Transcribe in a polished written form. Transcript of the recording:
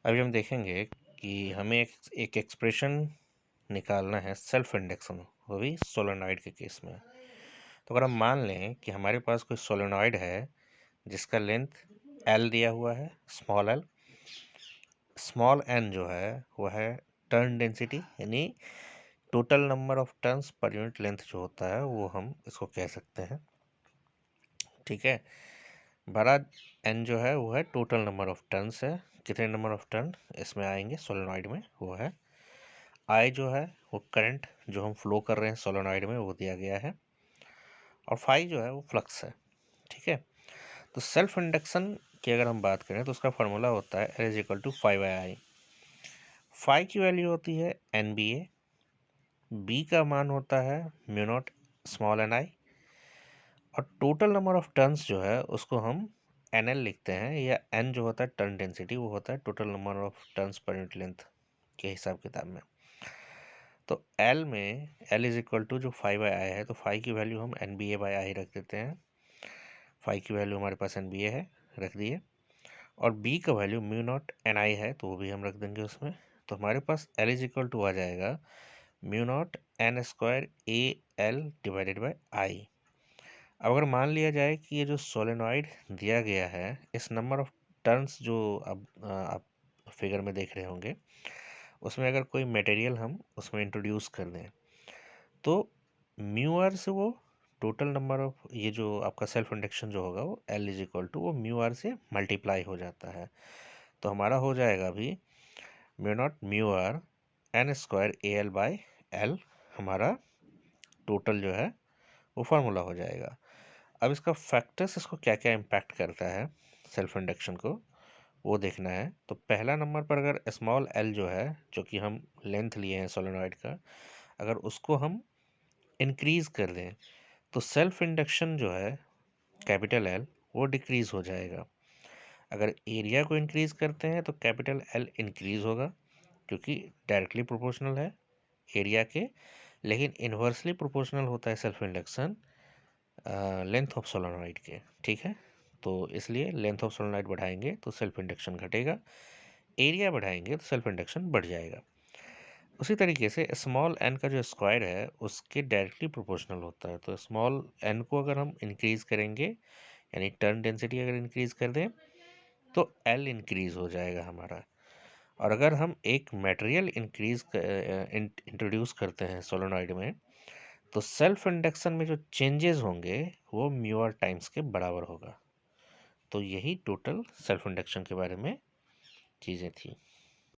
अभी हम देखेंगे कि हमें एक एक्सप्रेशन निकालना है सेल्फ इंडक्शन, वो भी सोलेनॉइड के केस में। तो अगर हम मान लें कि हमारे पास कोई सोलेनॉइड है जिसका लेंथ एल दिया हुआ है, स्मॉल एल, स्मॉल एन जो है वो है टर्न डेंसिटी, यानी total number of turns per unit length जो होता है वो हम इसको कह सकते हैं। ठीक है, बड़ा एन जो है वो है टोटल नंबर ऑफ टर्न्स है, कितने नंबर ऑफ टर्न इसमें आएंगे सोलेनॉइड में वो है। आई जो है वो करंट जो हम फ्लो कर रहे हैं सोलेनॉइड में वो दिया गया है, और फाई जो है वो फ्लक्स है। ठीक है, तो सेल्फ इंडक्शन की अगर हम बात करें तो उसका फार्मूला होता है L is equal to phi by I. Phi की वैल्यू होती है एन बी ए, बी का मान होता है म्यू नॉट स्मॉल एन आई, और टोटल नंबर ऑफ टर्न्स जो है उसको हम एन एल लिखते हैं, या एन जो होता है टर्न डेंसिटी वो होता है total number of turns per unit length के हिसाब किताब में। तो एल में एल इज इक्वल टू जो फाई बाई आई है, तो फाई की वैल्यू हम N B A by I रख देते हैं। फाई की वैल्यू हमारे पास एन बी ए है, रख दिए, और बी का वैल्यू म्यू नॉट एन आई है तो वो भी हम रख देंगे उसमें। तो हमारे पास एल इज इक्वल टू आ जाएगा mu not an square A L divided by I. अब अगर मान लिया जाए कि ये जो सोलेनॉइड दिया गया है, इस नंबर ऑफ टर्न्स जो अब आप फिगर में देख रहे होंगे, उसमें अगर कोई मटेरियल हम उसमें इंट्रोड्यूस कर दें तो म्यू आर से वो टोटल नंबर ऑफ ये जो आपका सेल्फ इंडक्शन जो होगा वो एल इज इक्वल टू वो म्यू आर से मल्टीप्लाई हो जाता है। तो हमारा हो जाएगा अभी mu naught mu R N square A L by L, हमारा टोटल जो है वो फार्मूला हो जाएगा। अब इसका फैक्टर्स इसको क्या क्या इम्पैक्ट करता है सेल्फ इंडक्शन को, वो देखना है। तो पहला नंबर पर अगर स्मॉल एल जो है, जो कि हम लेंथ लिए हैं सोलेनॉइड का, अगर उसको हम इंक्रीज कर दें तो सेल्फ इंडक्शन जो है कैपिटल एल वो डिक्रीज हो जाएगा। अगर एरिया को इंक्रीज करते हैं तो कैपिटल एल इंक्रीज होगा, क्योंकि डायरेक्टली प्रोपोर्शनल है एरिया के, लेकिन इन्वर्सली प्रोपोर्शनल होता है self induction length of solenoid के। ठीक है, तो इसलिए लेंथ ऑफ सोलेनॉइड बढ़ाएंगे तो सेल्फ इंडक्शन घटेगा, एरिया बढ़ाएंगे तो सेल्फ इंडक्शन बढ़ जाएगा। उसी तरीके से स्मॉल एन का जो स्क्वायर है उसके डायरेक्टली प्रोपोर्शनल होता है। तो स्मॉल एन को अगर हम इंक्रीज करेंगे, यानी टर्न डेंसिटी अगर इंक्रीज कर दें, तो एल इंक्रीज हो जाएगा हमारा। और अगर हम एक मटेरियल इंट्रोड्यूस करते हैं सोलेनॉइड में, तो सेल्फ इंडक्शन में जो चेंजेस होंगे वो म्यू आर टाइम्स के बराबर होगा। तो यही टोटल सेल्फ इंडक्शन के बारे में चीज़ें थी।